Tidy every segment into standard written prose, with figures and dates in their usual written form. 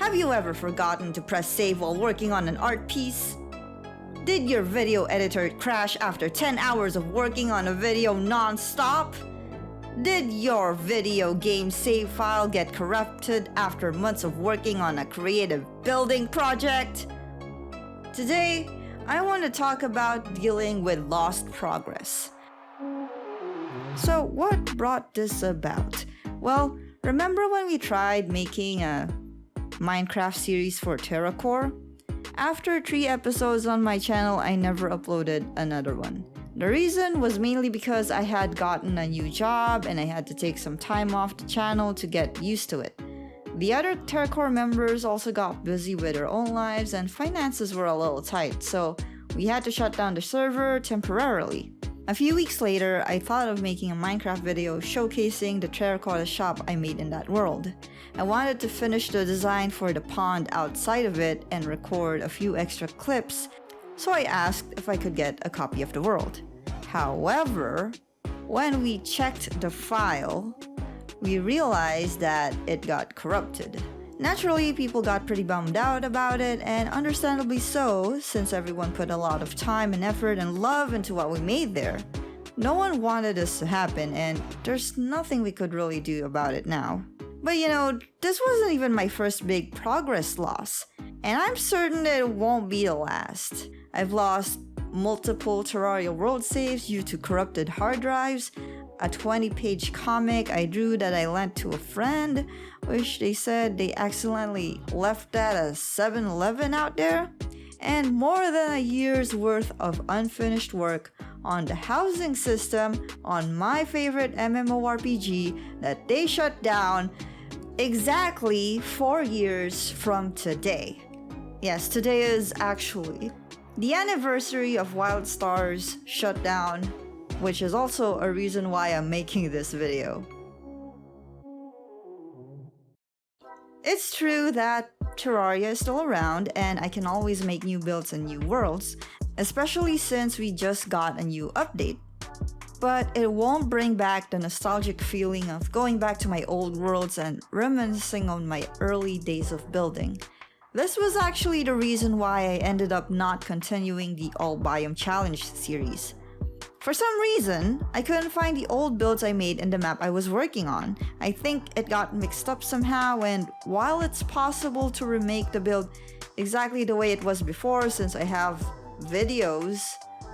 Have you ever forgotten to press save while working on an art piece? Did your video editor crash after 10 hours of working on a video non-stop? Did your video game save file get corrupted after months of working on a creative building project? Today, I want to talk about dealing with lost progress. So what brought this about? Well, remember when we tried making a Minecraft series for Terraria? After 3 episodes on my channel, I never uploaded another one. The reason was mainly because I had gotten a new job and I had to take some time off the channel to get used to it. The other Terraria members also got busy with their own lives and finances were a little tight, so we had to shut down the server temporarily. A few weeks later, I thought of making a Minecraft video showcasing the terracotta shop I made in that world. I wanted to finish the design for the pond outside of it and record a few extra clips, so I asked if I could get a copy of the world. However, when we checked the file, we realized that it got corrupted. Naturally, people got pretty bummed out about it, and understandably so, since everyone put a lot of time and effort and love into what we made there. No one wanted this to happen, and there's nothing we could really do about it now. But you know, this wasn't even my first big progress loss, and I'm certain it won't be the last. I've lost multiple Terraria world saves due to corrupted hard drives, a 20-page comic I drew that I lent to a friend, which they said they accidentally left at a 7-Eleven out there, and more than a year's worth of unfinished work on the housing system on my favorite MMORPG that they shut down exactly 4 years from today. Yes, today is actually the anniversary of WildStar's shutdown, which is also a reason why I'm making this video. It's true that Terraria is still around and I can always make new builds and new worlds, especially since we just got a new update. But it won't bring back the nostalgic feeling of going back to my old worlds and reminiscing on my early days of building. This was actually the reason why I ended up not continuing the All Biome Challenge series. For some reason, I couldn't find the old builds I made in the map I was working on. I think it got mixed up somehow, and while it's possible to remake the build exactly the way it was before since I have videos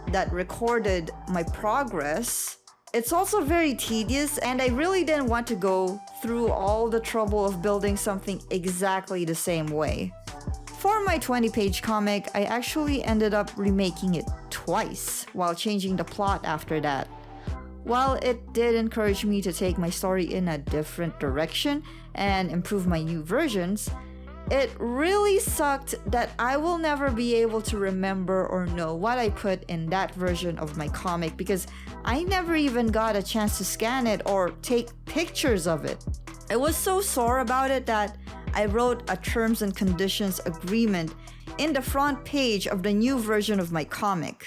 that recorded my progress, it's also very tedious and I really didn't want to go through all the trouble of building something exactly the same way. For my 20-page comic, I actually ended up remaking it twice while changing the plot after that. While it did encourage me to take my story in a different direction and improve my new versions, it really sucked that I will never be able to remember or know what I put in that version of my comic because I never even got a chance to scan it or take pictures of it. I was so sore about it that I wrote a terms and conditions agreement in the front page of the new version of my comic.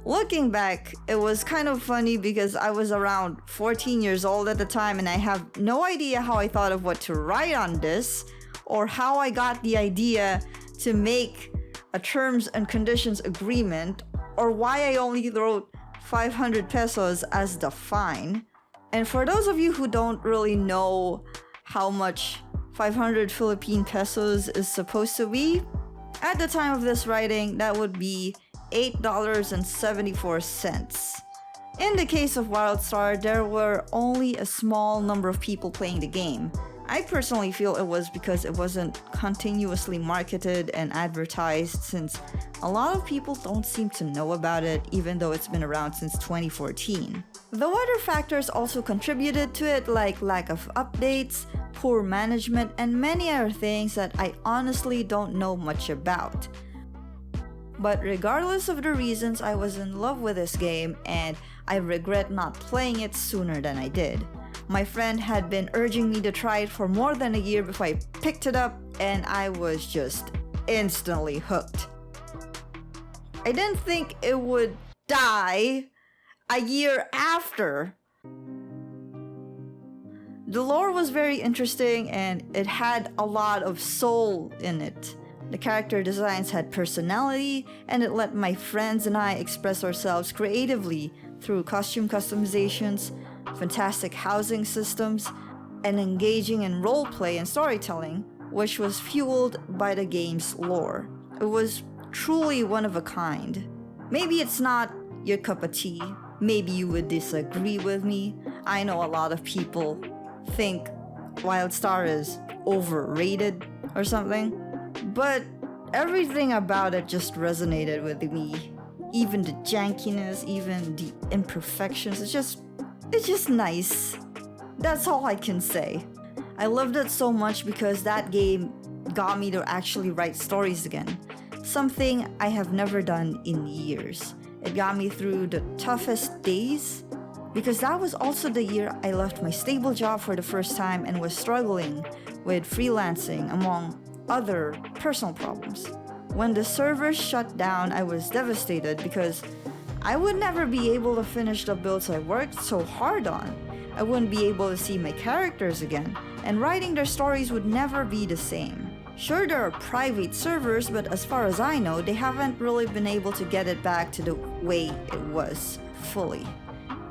Looking back, it was kind of funny because I was around 14 years old at the time and I have no idea how I thought of what to write on this or how I got the idea to make a terms and conditions agreement or why I only wrote 500 pesos as the fine. And for those of you who don't really know how much 500 Philippine pesos is supposed to be, at the time of this writing, that would be $8.74. In the case of WildStar, there were only a small number of people playing the game. I personally feel it was because it wasn't continuously marketed and advertised since a lot of people don't seem to know about it even though it's been around since 2014. Though other factors also contributed to it like lack of updates, poor management, and many other things that I honestly don't know much about. But regardless of the reasons, I was in love with this game and I regret not playing it sooner than I did. My friend had been urging me to try it for more than a year before I picked it up and I was just instantly hooked. I didn't think it would die a year after. The lore was very interesting and it had a lot of soul in it. The character designs had personality and it let my friends and I express ourselves creatively through costume customizations, fantastic housing systems, and engaging in roleplay and storytelling, which was fueled by the game's lore. It was truly one of a kind. Maybe it's not your cup of tea. Maybe you would disagree with me. I know a lot of people think WildStar is overrated or something, but everything about it just resonated with me. Even the jankiness, even the imperfections, it's just nice. That's all I can say. I loved it so much because that game got me to actually write stories again. Something I have never done in years. It got me through the toughest days because that was also the year I left my stable job for the first time and was struggling with freelancing among other personal problems. When the servers shut down, I was devastated because I would never be able to finish the builds I worked so hard on. I wouldn't be able to see my characters again, and writing their stories would never be the same. Sure, there are private servers, but as far as I know, they haven't really been able to get it back to the way it was, fully.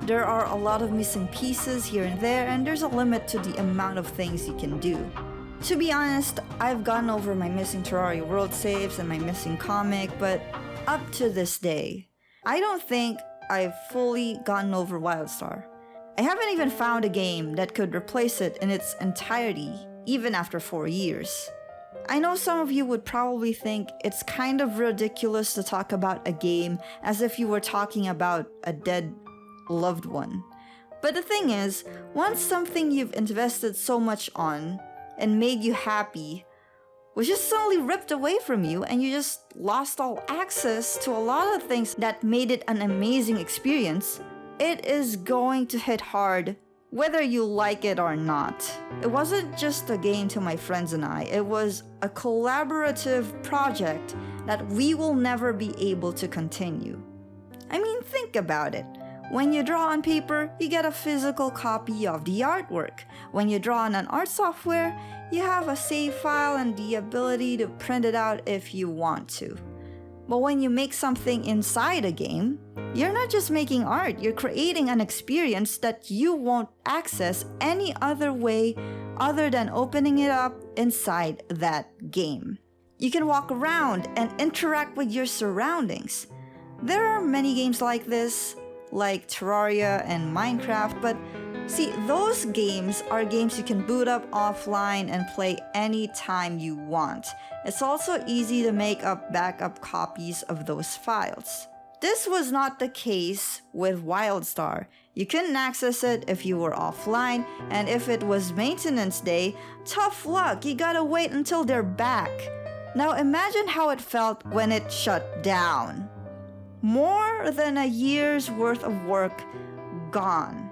There are a lot of missing pieces here and there, and there's a limit to the amount of things you can do. To be honest, I've gotten over my missing Terraria world saves and my missing comic, but up to this day, I don't think I've fully gotten over WildStar. I haven't even found a game that could replace it in its entirety, even after 4 years. I know some of you would probably think it's kind of ridiculous to talk about a game as if you were talking about a dead loved one. But the thing is, once something you've invested so much on and made you happy was just suddenly ripped away from you and you just lost all access to a lot of things that made it an amazing experience, it is going to hit hard whether you like it or not. It wasn't just a game to my friends and I, it was a collaborative project that we will never be able to continue. I mean, think about it. When you draw on paper, you get a physical copy of the artwork. When you draw on an art software, you have a save file and the ability to print it out if you want to. But when you make something inside a game, you're not just making art, you're creating an experience that you won't access any other way other than opening it up inside that game. You can walk around and interact with your surroundings. There are many games like this, like Terraria and Minecraft, but see, those games are games you can boot up offline and play anytime you want. It's also easy to make up backup copies of those files. This was not the case with WildStar. You couldn't access it if you were offline, and if it was maintenance day, tough luck, you gotta wait until they're back. Now imagine how it felt when it shut down. More than a year's worth of work gone.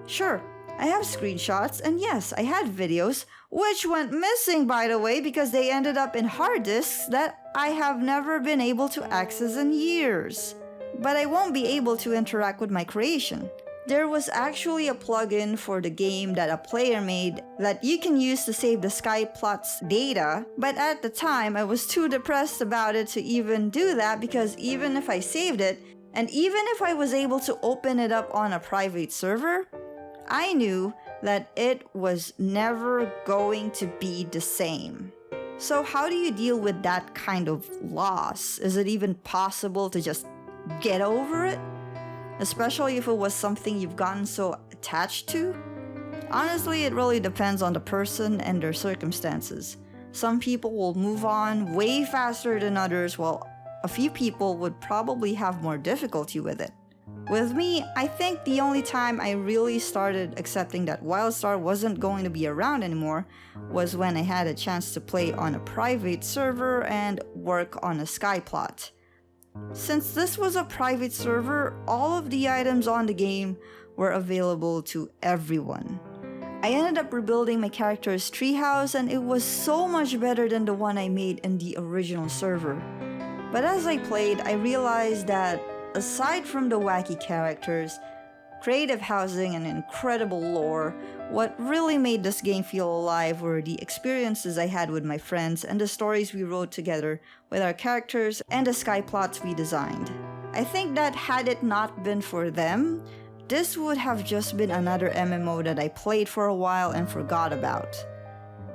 Sure, I have screenshots, and yes, I had videos, which went missing by the way because they ended up in hard disks that I have never been able to access in years. But I won't be able to interact with my creation. There was actually a plugin for the game that a player made that you can use to save the Skyplot's data, but at the time I was too depressed about it to even do that because even if I saved it, and even if I was able to open it up on a private server, I knew that it was never going to be the same. So how do you deal with that kind of loss? Is it even possible to just get over it? Especially if it was something you've gotten so attached to? Honestly, it really depends on the person and their circumstances. Some people will move on way faster than others, while a few people would probably have more difficulty with it. With me, I think the only time I really started accepting that WildStar wasn't going to be around anymore was when I had a chance to play on a private server and work on a Skyplot. Since this was a private server, all of the items on the game were available to everyone. I ended up rebuilding my character's treehouse and it was so much better than the one I made in the original server. But as I played, I realized that aside from the wacky characters, creative housing, and incredible lore, What really made this game feel alive were the experiences I had with my friends and the stories we wrote together with our characters and the sky plots we designed. I think that had it not been for them, this would have just been another MMO that I played for a while and forgot about.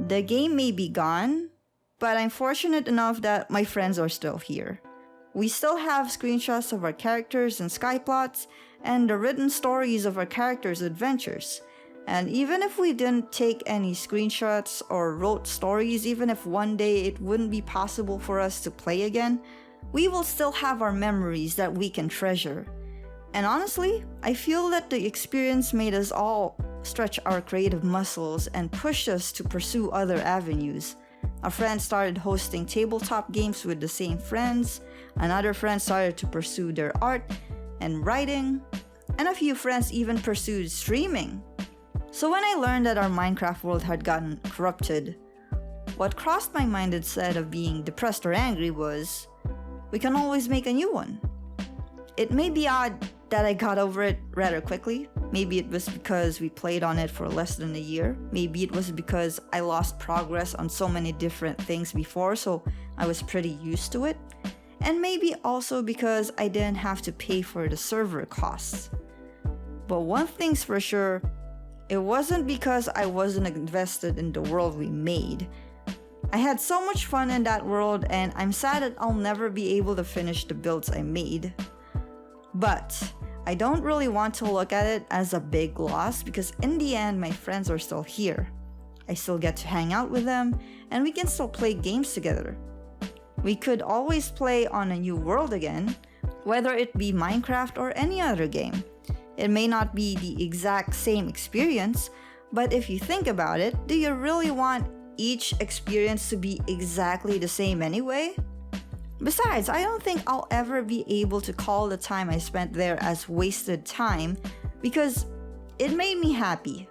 The game may be gone, but I'm fortunate enough that my friends are still here. We still have screenshots of our characters and sky plots and the written stories of our characters' adventures. And even if we didn't take any screenshots or wrote stories, even if one day it wouldn't be possible for us to play again, we will still have our memories that we can treasure. And honestly, I feel that the experience made us all stretch our creative muscles and pushed us to pursue other avenues. A friend started hosting tabletop games with the same friends, another friend started to pursue their art and writing, and a few friends even pursued streaming. So when I learned that our Minecraft world had gotten corrupted, what crossed my mind instead of being depressed or angry was, we can always make a new one. It may be odd that I got over it rather quickly. Maybe it was because we played on it for less than a year. Maybe it was because I lost progress on so many different things before, so I was pretty used to it. And maybe also because I didn't have to pay for the server costs. But one thing's for sure, it wasn't because I wasn't invested in the world we made. I had so much fun in that world, and I'm sad that I'll never be able to finish the builds I made. But I don't really want to look at it as a big loss because in the end, my friends are still here. I still get to hang out with them, and we can still play games together. We could always play on a new world again, whether it be Minecraft or any other game. It may not be the exact same experience, but if you think about it, do you really want each experience to be exactly the same anyway? Besides, I don't think I'll ever be able to call the time I spent there as wasted time because it made me happy.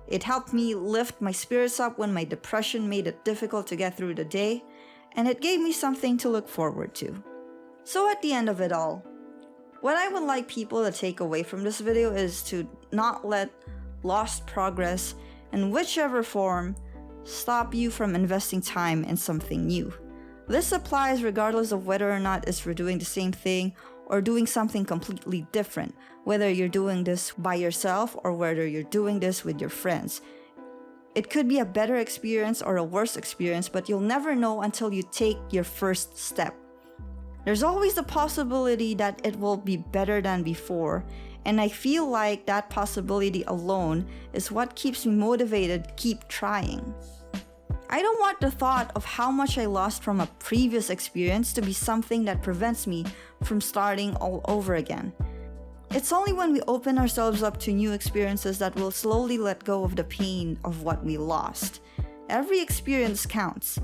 It helped me lift my spirits up when my depression made it difficult to get through the day, and it gave me something to look forward to. So at the end of it all, what I would like people to take away from this video is to not let lost progress, in whichever form, stop you from investing time in something new. This applies regardless of whether or not it's for doing the same thing or doing something completely different, whether you're doing this by yourself or whether you're doing this with your friends. It could be a better experience or a worse experience, but you'll never know until you take your first step. There's always the possibility that it will be better than before, and I feel like that possibility alone is what keeps me motivated to keep trying. I don't want the thought of how much I lost from a previous experience to be something that prevents me from starting all over again. It's only when we open ourselves up to new experiences that we'll slowly let go of the pain of what we lost. Every experience counts.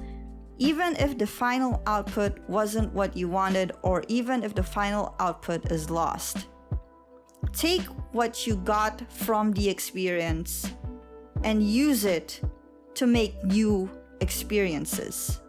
Even if the final output wasn't what you wanted, or even if the final output is lost. Take what you got from the experience and use it to make new experiences.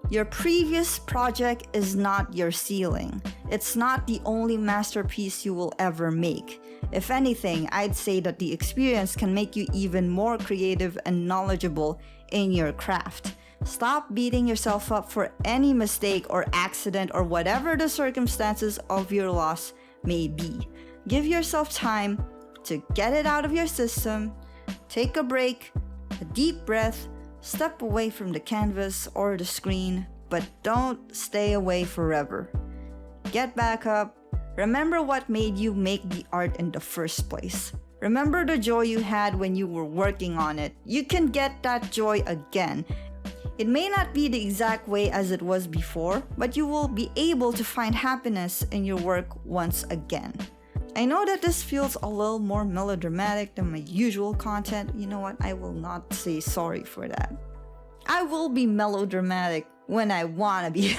Your previous project is not your ceiling. It's not the only masterpiece you will ever make. If anything, I'd say that the experience can make you even more creative and knowledgeable in your craft. Stop beating yourself up for any mistake or accident or whatever the circumstances of your loss may be. Give yourself time to get it out of your system, take a break, a deep breath, step away from the canvas or the screen, but don't stay away forever. Get back up. Remember what made you make the art in the first place. Remember the joy you had when you were working on it. You can get that joy again. It may not be the exact way as it was before, but you will be able to find happiness in your work once again. I know that this feels a little more melodramatic than my usual content. You know what? I will not say sorry for that. I will be melodramatic when I wanna be.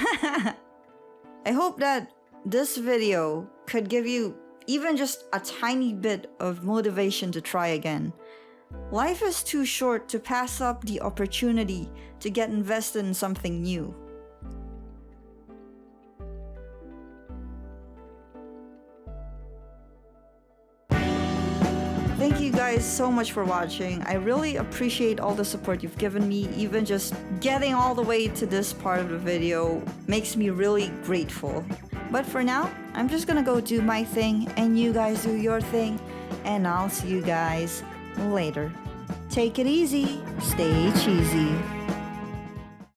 I hope that this video could give you even just a tiny bit of motivation to try again. Life is too short to pass up the opportunity to get invested in something new. Thank you guys guys so much for watching. I really appreciate all the support you've given me. Even just getting all the way to this part of the video makes me really grateful. But for now, I'm just gonna go do my thing and you guys do your thing, and I'll see you guys later. Take it easy, stay cheesy.